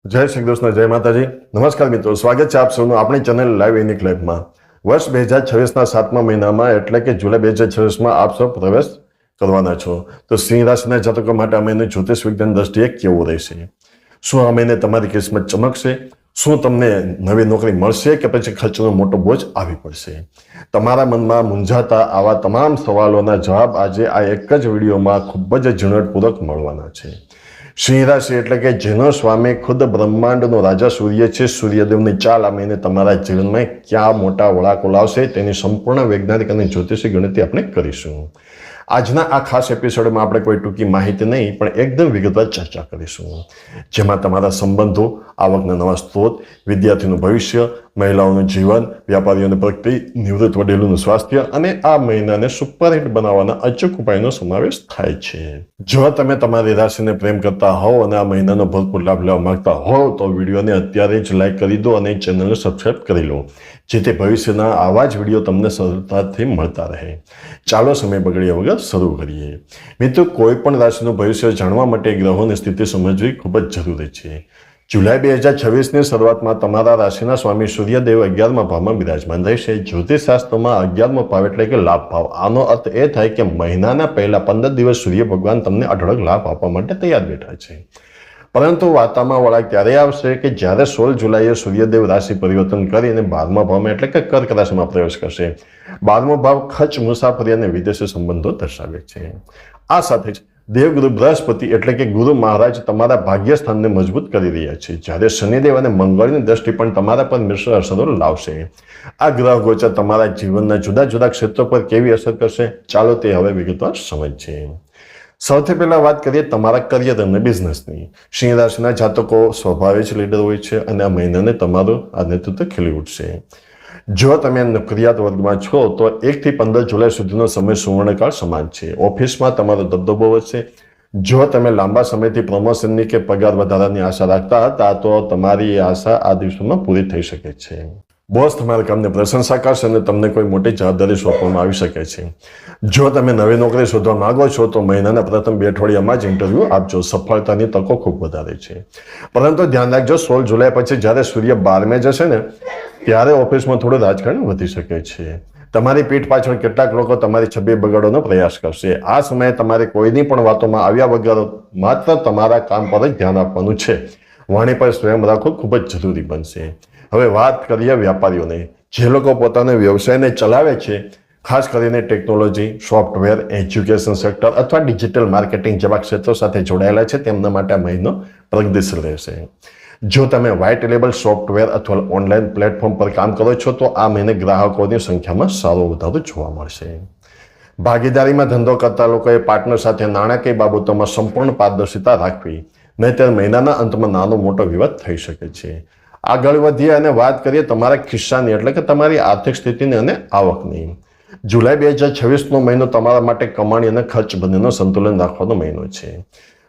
જય શ્રી કૃષ્ણ, જય માતાજી. નમસ્કાર મિત્રો, સ્વાગત છે આપ સૌનું આપણી ચેનલ લાઈવ યુનિક લાઈફમાં. વર્ષ 2026ના 7મા મહિનામાં એટલે કે જુલાઈ 2026માં આપ સૌ પ્રવેશ કરવાના છો. તો સિંહ રાશિના જાતકો માટે આ મહિનો જ્યોતિષ વિજ્ઞાન દ્રષ્ટિએ કેવો રહેશે? શું આ મહિને તમારી કિસ્મત ચમકશે? શું તમને નવી નોકરી મળશે કે પછી ખર્ચનો મોટો બોજ આવી પડશે? તમારા મનમાં મૂંઝાતા આવા તમામ સવાલોના જવાબ આજે આ એક જ વિડીયોમાં ખૂબ જ ઝીણવટપૂર્વક મળવાના છે. સિંહ રાશિ એટલે કે જેનો સ્વામી ખુદ બ્રહ્માંડનો રાજા સૂર્ય છે. સૂર્યદેવની ચાલ આ મહિને તમારા જીવનમાં ક્યાં મોટા વળાંકો લાવશે તેની સંપૂર્ણ વૈજ્ઞાનિક અને જ્યોતિષી ગણતરી આપણે કરીશું. આજના આ ખાસ એપિસોડમાં આપણે કોઈ ટૂંકી માહિતી નહીં પણ એકદમ વિગતવાર ચર્ચા કરીશું, જેમાં તમારા સંબંધો, આવકના નવા સ્ત્રોત, વિદ્યાર્થીનું ભવિષ્ય, મહિલાઓનું જીવન, વ્યાપારીઓની પ્રગતિ, નિવૃત્ત વડીલોનું સ્વાસ્થ્ય અને આ મહિનાને સુપરહિટ બનાવવાના અચૂક ઉપાયનો સમાવેશ થાય છે. જો તમે તમારી રાશિને પ્રેમ કરતા હોવ અને આ મહિનાનો ભરપૂર લાભ લેવા માંગતા હોવ તો વિડીયોને અત્યારે જ લાઈક કરી દો અને ચેનલને સબસ્ક્રાઈબ કરી લો, જેથી ભવિષ્યના આવા જ વિડીયો તમને સરળતાથી મળતા રહે. ચાલો સમય બગડ્યા વગર શરૂ કરીએ. મિત્રો, કોઈ પણ રાશિનું ભવિષ્ય જાણવા માટે ગ્રહોની સ્થિતિ સમજવી ખૂબ જ જરૂરી છે. જુલાઈ 2026ની શરૂઆતમાં તમારા રાશિના સ્વામી સૂર્યદેવ 11મા ભાવમાં બિરાજમાન રહેશે. જ્યોતિષશાસ્ત્રમાં 11મો ભાવ એટલે કે લાભ ભાવ. આનો અર્થ એ થાય કે મહિનાના પહેલા 15 દિવસ સૂર્ય ભગવાન તમને અઢળક લાભ આપવા માટે તૈયાર બેઠા છે. પરંતુ વાર્તામાં વળાંક ત્યારે આવશે કે જ્યારે 16 જુલાઈએ સૂર્યદેવ રાશિ પરિવર્તન કરીને 12મા ભાવમાં એટલે કે કર્ક રાશિમાં પ્રવેશ કરશે. 12મો ભાવ ખર્ચ, મુસાફરી અને વિદેશી સંબંધો દર્શાવે છે. આ સાથે જ દેવગુરુ બૃહસ્પતિ એટલે કે ગુરુ મહારાજ તમારા ભાગ્યસ્થાનને મજબૂત કરી રહ્યા છે, જ્યારે શનિદેવ અને મંગળની દ્રષ્ટિ પણ તમારા પર મિશ્ર અસરો લાવશે. આ ગ્રહ ગોચર તમારા જીવનના જુદા જુદા ક્ષેત્રો પર કેવી અસર કરશે, ચાલો તે હવે વિગતવાર સમજીએ. સૌથી પહેલા વાત કરીએ તમારા કરિયર અને બિઝનેસની. સિંહ રાશિના જાતકો સ્વભાવે જ લીડર હોય છે અને આ મહિનાને તમારું આ નેતૃત્વ ખીલી ઉઠશે. જો તમે નોકરિયાત વર્ગમાં છો તો 1 થી 15 જુલાઈ સુધીનો સમય સુવર્ણકાળ સમાન છે. ઓફિસમાં તમારો દબદબો વધશે. જો તમે લાંબા સમયથી પ્રમોશનની કે પગાર વધારાની આશા રાખતા હતા તો તમારી આશા આ દિવસોમાં પૂરી થઈ શકે છે. બોસ તમારા કામની પ્રશંસા કરશે અને તમને કોઈ મોટી જવાબદારી સોંપવામાં આવી શકે છે. જો તમે નવી નોકરી શોધવા માંગો છો તો મહિનાના પ્રથમ 2 અઠવાડિયામાં જ ઇન્ટરવ્યૂ આપજો. સફળતાની તકો ખૂબ વધારે છે. પરંતુ ધ્યાન રાખજો, 16 જુલાઈ પછી જ્યારે સૂર્ય 12મે જશે ને ત્યારે ઓફિસમાં થોડું રાજકારણ વધી શકે છે. તમારી પીઠ પાછળ કેટલાક લોકો તમારી છબી બગાડવાનો પ્રયાસ કરશે. આ સમયે તમારે કોઈની પણ વાતોમાં આવ્યા વગર માત્ર તમારા કામ પર જ ધ્યાન આપવાનું છે. વાણી પર સ્વયં રાખવું ખૂબ જ જરૂરી બનશે. હવે વાત કરીએ વ્યાપારીઓને. જે લોકો પોતાના વ્યવસાયને ચલાવે છે, ખાસ કરીને ટેકનોલોજી, સોફ્ટવેર, એજ્યુકેશન સેક્ટર અથવા ડિજિટલ માર્કેટિંગ જેવા ક્ષેત્રો સાથે જોડાયેલા છે, તેમના માટે આ મહિનો પ્રગતિશીલ રહેશે. જો તમે વ્હાઇટ લેબલ સોફ્ટવેર અથવા ઓનલાઈન પ્લેટફોર્મ પર કામ કરો છો તો આ મહિને ગ્રાહકોની સંખ્યામાં સારો વધારો જોવા મળશે. ભાગીદારીમાં ધંધો કરતા લોકોએ પાર્ટનર સાથે નાણાકીય બાબતોમાં સંપૂર્ણ પારદર્શિતા રાખવી, નહીંતર મહિનાના અંતમાં નાનો મોટો વિવાદ થઈ શકે છે. આગળ વધીએ અને વાત કરીએ તમારા ખિસ્સાની એટલે કે તમારી આર્થિક સ્થિતિની અને આવકની. જુલાઈ 2026નો મહિનો તમારા માટે કમાણી અને ખર્ચ બંનેનો સંતુલન રાખવાનો મહિનો છે.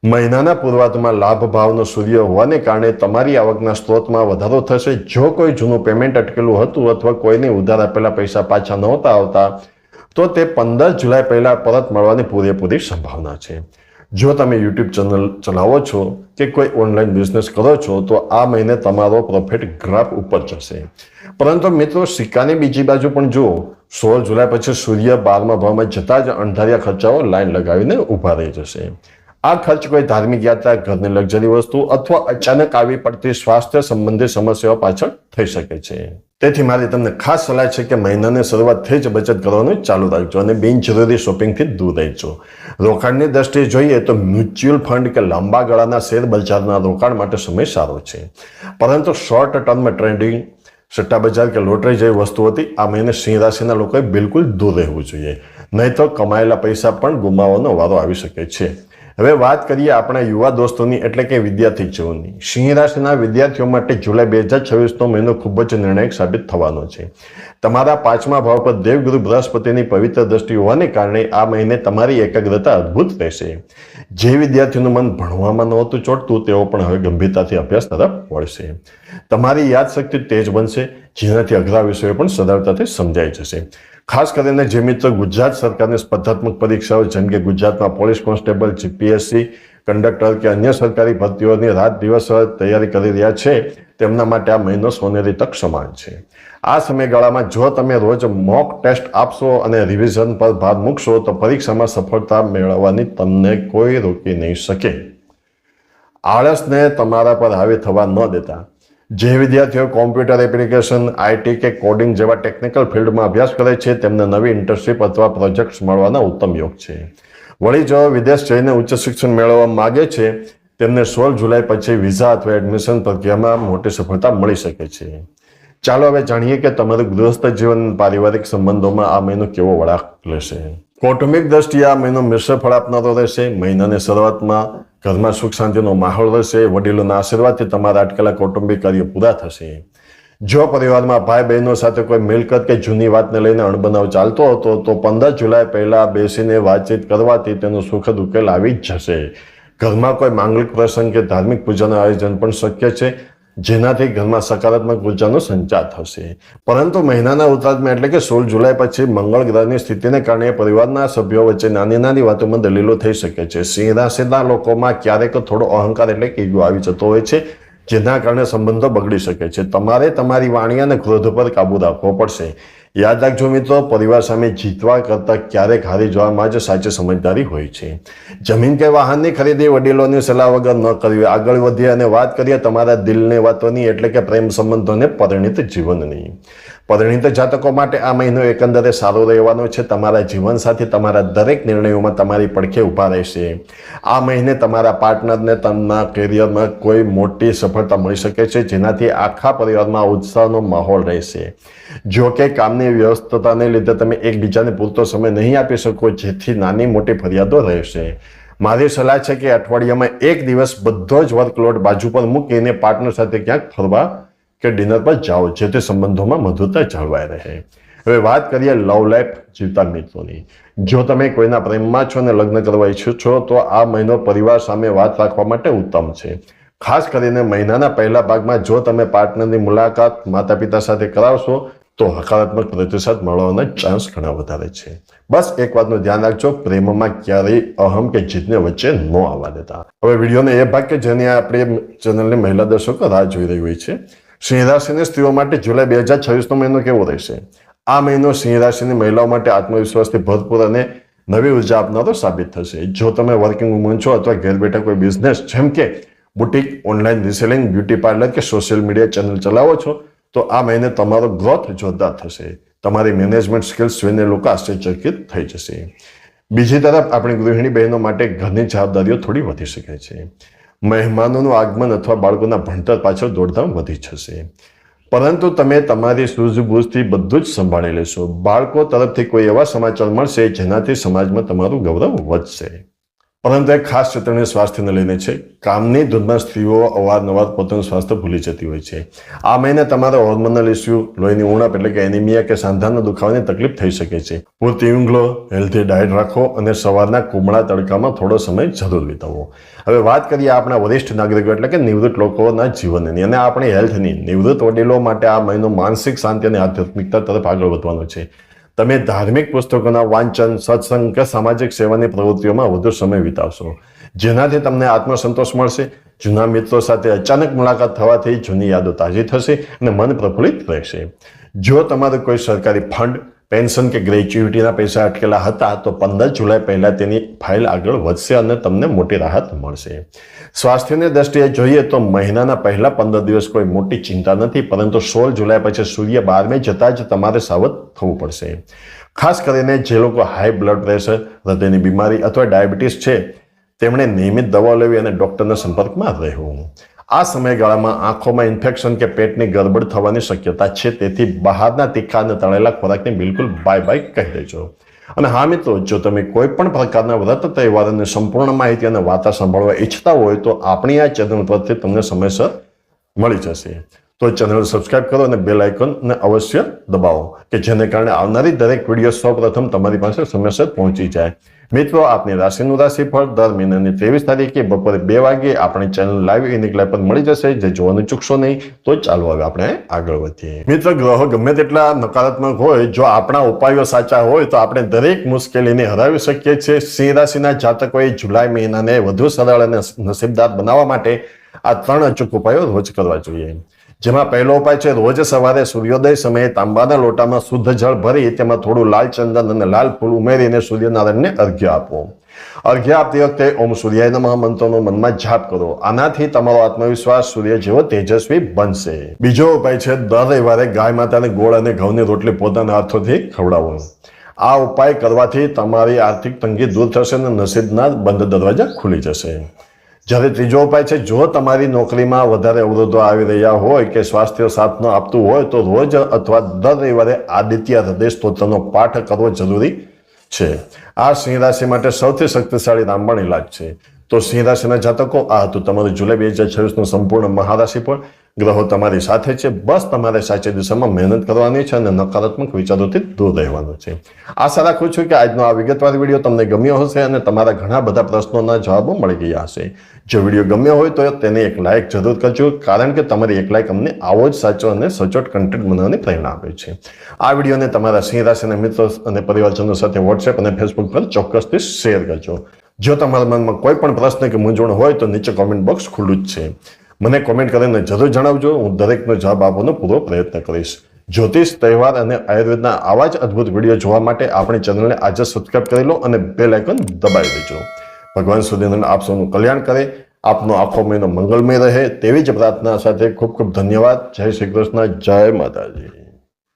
મહિનાના પૂર્વાર્ધમાં લાભ ભાવનો સૂર્ય હોવાને કારણે તમારી આવકના સ્ત્રોતમાં વધારો થશે. જો કોઈ જૂનું પેમેન્ટ અટકેલું હતું અથવા કોઈને ઉધાર આપેલા પૈસા પાછા નહોતા આવતા તો તે 15 જુલાઈ પહેલા પરત મળવાની પૂરેપૂરી સંભાવના છે. જો તમે યુટ્યુબ ચેનલ ચલાવો છો કે કોઈ ઓનલાઈન બિઝનેસ કરો છો તો આ મહિને તમારો પ્રોફિટ ગ્રાફ ઉપર જશે. પરંતુ મિત્રો, સિક્કાની બીજી બાજુ પણ જુઓ. 16 જુલાઈ પછી સૂર્ય 12મા ભાવમાં જતા જ અણધાર્યા ખર્ચાઓ લાઈન લગાવીને ઊભા રહી જશે. આ ખર્ચ કોઈ ધાર્મિક યાત્રા, ઘરની લક્ઝરી વસ્તુ અથવા અચાનક આવી પડતી સ્વાસ્થ્ય સંબંધી સમસ્યાઓ પાછળ થઈ શકે છે. તેથી મારી તમને ખાસ સલાહ છે કે મહિનાની શરૂઆતથી જ બચત કરવાનું ચાલુ રાખજો અને બિનજરૂરી શોપિંગથી દૂર રહેજો. રોકાણની દ્રષ્ટિએ જોઈએ તો મ્યુચ્યુઅલ ફંડ કે લાંબા ગાળાના શેર બજારના રોકાણ માટે સમય સારો છે. પરંતુ શોર્ટ ટર્મ ટ્રેડિંગ, સટ્ટા બજાર કે લોટરી જેવી વસ્તુઓથી આ મહિને સિંહ રાશિના લોકોએ બિલકુલ દૂર રહેવું જોઈએ, નહીં તો કમાયેલા પૈસા પણ ગુમાવવાનો વારો આવી શકે છે. હવે વાત કરીએ આપણા યુવા દોસ્તોની એટલે કે વિદ્યાર્થી જીવનની. સિંહ રાશિના વિદ્યાર્થીઓ માટે જુલાઈ 2026નો મહિનો ખૂબ જ નિર્ણાયક સાબિત થવાનો છે. તમારા 5મા ભાવ પર દેવગુરુ બૃહસ્પતિની પવિત્ર દ્રષ્ટિ હોવાને કારણે આ મહિને તમારી એકાગ્રતા અદ્ભુત રહેશે. જે વિદ્યાર્થીનું મન ભણવામાં નહોતું ચોંટતું તેઓ પણ હવે ગંભીરતાથી અભ્યાસ તરફ વળશે. તમારી યાદશક્તિ તેજ બનશે, જેનાથી અઘરા વિષયો પણ સરળતાથી સમજાઈ જશે. ખાસ કરીને જે મિત્રો ગુજરાત સરકારની સ્પર્ધાત્મક પરીક્ષાઓ જેમ કે ગુજરાતમાં પોલીસ કોન્સ્ટેબલ, જીપીએસસી, કંડક્ટર કે અન્ય સરકારી ભરતીઓની રાત દિવસ તૈયારી કરી રહ્યા છે તેમના માટે આ મહિનો સોનેરી તક સમાન છે. આ સમયગાળામાં જો તમે રોજ મોક ટેસ્ટ આપશો અને રિવિઝન પર ભાર મૂકશો તો પરીક્ષામાં સફળતા મેળવવાની તમને કોઈ રોકી નહીં શકે. આળસને તમારા પર હાવી થવા ન દેતા. જે વિદ્યાર્થીઓ કોમ્પ્યુટર એપ્લિકેશન, આઈટી કે કોડિંગ જેવા ટેકનિકલ ફિલ્ડમાં અભ્યાસ કરે છે તેમને નવી ઇન્ટર્નશીપ અથવા પ્રોજેક્ટ્સ મળવાના ઉત્તમ યોગ છે. વળી જો વિદેશ જઈને ઉચ્ચ શિક્ષણ મેળવવા માગે છે તેમને 16 જુલાઈ પછી વિઝા અથવા એડમિશન પ્રક્રિયામાં મોટી સફળતા મળી શકે છે. ચાલો હવે જાણીએ કે તમારું ગૃહસ્થ જીવન, પારિવારિક સંબંધોમાં આ મહિનો કેવો વળાંક લેશે. કૌટુંબિક દ્રષ્ટિએ આ મહિનો મિશ્ર ફળ આપનારો રહેશે. મહિનાની શરૂઆતમાં ઘરમાં સુખ શાંતિનો માહોલ રહેશે. વડીલોના આશીર્વાદથી તમારા અટકેલા કૌટુંબિક કાર્યો પૂરા થશે. જો પરિવારમાં ભાઈ બહેનો સાથે કોઈ મિલકત કે જૂની વાતને લઈને અણબનાવ ચાલતો હતો તો 15 જુલાઈ પહેલા બેસીને વાતચીત કરવાથી તેનો સુખદ ઉકેલ આવી જ જશે. ઘરમાં કોઈ માંગલિક પ્રસંગ કે ધાર્મિક પૂજાનું આયોજન પણ શક્ય છે જેનાથી ઘરમાં સકારાત્મક ઉર્જાનો સંચાર થશે. પરંતુ મહિનાના ઉતારામાં એટલે કે 16 જુલાઈ પછી મંગળ ગ્રહની સ્થિતિને કારણે પરિવારના સભ્યો વચ્ચે નાની નાની વાતોમાં દલીલો થઈ શકે છે. સિંહ રાશિના લોકોમાં ક્યારેક થોડો અહંકાર એટલે કે ઈગો આવી જતો હોય છે જેના કારણે સંબંધો બગડી શકે છે. તમારે તમારી વાણી અને ક્રોધ પર કાબુ રાખવો પડશે. યાદ રાખજો મિત્રો, પરિવાર સામે જીતવા કરતાં ક્યારેક હારી જવામાં જ સાચી સમજદારી હોય છે. જમીન કે વાહનની ખરીદી વડીલોની સલાહ વગર ન કરવી. આગળ વધીએ અને વાત કરીએ તમારા દિલની વાતોની એટલે કે પ્રેમ સંબંધોને પરિણીત જીવનની. પરિણીત જાતકો માટે આ મહિનો એકંદરે સારો રહેવાનો છે. તમારા જીવનસાથી તમારા દરેક નિર્ણયોમાં તમારી પડખે ઊભા રહેશે. આ મહિને તમારા પાર્ટનરને તેમના કેરિયરમાં કોઈ મોટી સફળતા મળી શકે છે જેનાથી આખા પરિવારમાં ઉત્સાહનો માહોલ રહેશે. જો કે કામની વ્યસ્તતાને લીધે તમે એકબીજાને પૂરતો સમય નહીં આપી શકો જેથી નાની મોટી ફરિયાદો રહેશે. મારી સલાહ છે કે અઠવાડિયામાં એક દિવસ બધો જ વર્કલોડ બાજુ પર મૂકીને પાર્ટનર સાથે ક્યાંક ફરવા કે ડિનર પર જાઓ જેથી સંબંધોમાં મધુરતા જળવાઈ રહે. હવે વાત કરીએ લવ લાઈફ જીવતા મિત્રોની. જો તમે કોઈના પ્રેમમાં છો અને લગ્ન કરવા ઈચ્છો છો તો આ મહિનો પરિવાર સામે વાત રાખવા માટે ઉત્તમ છે. ખાસ કરીને મહિનાના પહેલા ભાગમાં જો તમે પાર્ટનરની મુલાકાત માતા પિતા સાથે કરાવશો તો હકારાત્મક પ્રતિસાદ મળવાના ચાન્સ ઘણા વધારે છે. બસ એક વાતનું ધ્યાન રાખજો, પ્રેમમાં ક્યારેય અહમ કે જીતને વચ્ચે ન આવવા દેતા. હવે વિડીયોનો એ ભાગ કે જેની આપણે ચેનલની મહિલા દર્શકો રાહ જોઈ રહી હોય છે. સિંહ રાશિની સ્ત્રીઓ માટે જુલાઈ 2026નો મહિનો કેવો રહેશે? આ મહિનો સિંહ રાશિની મહિલાઓ માટે આત્મવિશ્વાસથી ભરપૂર અને નવી ઉર્જા આપનારો સાબિત થશે. જો તમે વર્કિંગ વુમન છો અથવા ઘેર બેઠા કોઈ બિઝનેસ જેમ કે boutique, online reselling, beauty parlour કે સોશિયલ મીડિયા ચેનલ ચલાવો છો તો આ મહિને તમારો ગ્રોથ જોરદાર થશે. તમારી મેનેજમેન્ટ સ્કિલ્સ જોઈને લોકો આશ્ચર્યચકિત થઈ જશે. બીજી તરફ આપણી ગૃહિણી બહેનો માટે ઘરની જવાબદારીઓ થોડી વધી શકે છે. મહેમાનોનું આગમન અથવા બાળકોના ભણતર પાછળ દોડધામ વધી જશે. પરંતુ તમે તમારી સૂઝબૂઝથી બધું જ સંભાળી લેશો. બાળકો તરફથી કોઈ એવા સમાચાર મળશે જેનાથી સમાજમાં તમારું ગૌરવ વધશે. પરંતુ એક ખાસ ચેતવણી સ્વાસ્થ્યને લઈને છે. કામની ધૂનમાં સ્ત્રીઓ અવારનવાર પોતાનું સ્વાસ્થ્ય ભૂલી જતી હોય છે. આ મહિને તમારા હોર્મોનલ ઇસ્યુ, લોહીની ઉણપ એટલે કે એનિમિયા કે સાંધાના દુખાવાની તકલીફ થઈ શકે છે. પૂરતી ઊંઘ લો, હેલ્ધી ડાયટ રાખો અને સવારના કુમળા તડકામાં થોડો સમય જરૂર વિતાવો. હવે વાત કરીએ આપણા વરિષ્ઠ નાગરિકો એટલે કે નિવૃત્ત લોકોના જીવનની અને આપણી હેલ્થની. નિવૃત્ત વડીલો માટે આ મહિનો માનસિક શાંતિ અને આધ્યાત્મિકતા તરફ આગળ વધવાનો છે. તમે ધાર્મિક પુસ્તકોના વાંચન, સત્સંગ કે સામાજિક સેવાની પ્રવૃત્તિઓમાં વધુ સમય વિતાવશો જેનાથી તમને આત્મસંતોષ મળશે. જૂના મિત્રો સાથે અચાનક મુલાકાત થવાથી જૂની યાદો તાજી થશે અને મન પ્રફુલ્લિત રહેશે. જો તમારું કોઈ સરકારી ફંડ, પેન્શન કે ગ્રેચ્યુઇટીના પૈસા અટકેલા હતા તો 15 જુલાઈ પહેલા તેની ફાઇલ આગળ વધશે અને તમને મોટી રાહત મળશે. સ્વાસ્થ્યની દ્રષ્ટિએ જોઈએ તો મહિનાના પહેલા 15 દિવસ કોઈ મોટી ચિંતા નથી, પરંતુ 16 જુલાઈ પછી સૂર્ય 12મે જતાં જ તમારે સાવધ થવું પડશે. ખાસ કરીને જે લોકો હાઈ બ્લડ પ્રેશર, હૃદયની બીમારી અથવા ડાયાબિટીસ છે તેમણે નિયમિત દવા લેવી અને ડૉક્ટરના સંપર્કમાં રહેવું. આ સમયગાળામાં આંખોમાં ઇન્ફેક્શન કે પેટની ગડબડ થવાની શક્યતા છે, તેથી બહારના તીખા અને તળેલા ખોરાકને બિલકુલ બાય બાય કહી દેજો. અને હા મિત્રો, જો તમે કોઈ પણ પ્રકારના વ્રત, તહેવારોની સંપૂર્ણ માહિતી અને વાર્તા સાંભળવા ઈચ્છતા હોય તો આપણી આ ચેનલ પરથી તમને સમયસર મળી જશે. તો ચેનલ સબસ્ક્રાઇબ કરો અને બેલ આઇકોનને અવશ્ય દબાવો કે જેને કારણે આવનારી દરેક વિડીયો સૌપ્રથમ તમારી પાસે સમયસર પહોંચી જાય. મિત્રો, આપની રાશિનું રાશિફળ દર મહિનાની 23 તારીખે બપોરે 2 વાગે આપણી ચેનલ લાઈવ યુનિક લાઈવ પર મળી જશે, જે જોવાનું ચૂકશો નહીં. તો ચાલો હવે આપણે આગળ વધીએ. મિત્રો, ગ્રહો ગમે તેટલા નકારાત્મક હોય, જો આપણા ઉપાયો સાચા હોય તો આપણે દરેક મુશ્કેલીને હરાવી શકીએ છીએ. સિંહ રાશિના જાતકોએ જુલાઈ મહિનાને વધુ સરળ અને નસીબદાર બનાવવા માટે આ 3 અચૂક ઉપાયો રોજ કરવા જોઈએ. જેમાં પહેલો ઉપાય છે, રોજ સવારે સૂર્યોદય સમયે તાંબાના લોટામાં શુદ્ધ જળ ભરી તેમાં થોડું લાલ ચંદન અને લાલ ફૂલ ઉમેરીને સૂર્યનારાયણને અર્ઘ્ય આપો. અર્ઘ્ય આપતી વખતે ઓમ સૂર્યાય નમઃ મંત્રનો મનમાં જાપ કરો. આનાથી તમારો આત્મવિશ્વાસ સૂર્ય જેવો તેજસ્વી બનશે. બીજો ઉપાય છે, દર રવિવારે ગાય માતાને ગોળ અને ઘઉંની રોટલી પોતાના હાથોથી ખવડાવો. આ ઉપાય કરવાથી તમારી આર્થિક તંગી દૂર થશે અને નસીબના બંધ દરવાજા ખુલી જશે. જ્યારે ત્રીજો ઉપાય છે, જો તમારી નોકરીમાં વધારે અવરોધો આવી રહ્યા હોય કે સ્વાસ્થ્ય સાથ ન આપતું હોય તો રોજ અથવા દર રવિવારે આદિત્ય હૃદય સ્તોત્રનો પાઠ કરવો જરૂરી છે. આ સિંહ રાશિ માટે સૌથી શક્તિશાળી રામબાણ ઇલાજ છે. તો સિંહ રાશિના જાતકો, આ હતું તમારું જુલાઈ 2026નું સંપૂર્ણ મહારાશિ પર. ગ્રહો તમારી સાથે છે, બસ તમારે સાચી દિશામાં મહેનત કરવાની છે અને નકારાત્મક વિચારોથી દૂર રહેવાનું છે. આશા રાખું છું કે આજનો આ વિગતવાર વિડીયો તમને ગમ્યો હશે અને તમારા ઘણા બધા પ્રશ્નોના જવાબો મળી ગયા હશે. જો વિડીયો ગમ્યો હોય તો તેને એક લાઇક જરૂર કરજો, કારણ કે તમારી એક લાઇક અમને આવો જ સાચો અને સચોટ કન્ટેન્ટ બનાવવાની પ્રેરણા આપે છે. આ વિડીયોને તમારા સિંહ રાશિના મિત્રો અને પરિવારજનો સાથે વોટ્સએપ અને ફેસબુક પર ચોક્કસથી શેર કરજો. જો તમારા મનમાં કોઈ પણ પ્રશ્ન કે મૂંઝવણ હોય તો નીચે કોમેન્ટ બોક્સ ખુલ્લું જ છે. મને કોમેન્ટ કરીને જરૂર જણાવજો. હું દરેકનો જવાબ આપવાનો પૂરો પ્રયત્ન કરીશ. જ્યોતિષ, તહેવાર અને આયુર્વેદના આવા જ અદ્ભુત વિડીયો જોવા માટે આપણી ચેનલને આજે સબસ્ક્રાઇબ કરી લો અને બેલ આઇકન દબાવી દેજો. ભગવાન સૂર્યનારાયણ આપ સૌનું કલ્યાણ કરે, આપનો આખો મહિનો મંગલમય રહે તેવી જ પ્રાર્થના સાથે ખૂબ ખૂબ ધન્યવાદ. જય શ્રી કૃષ્ણ, જય માતાજી.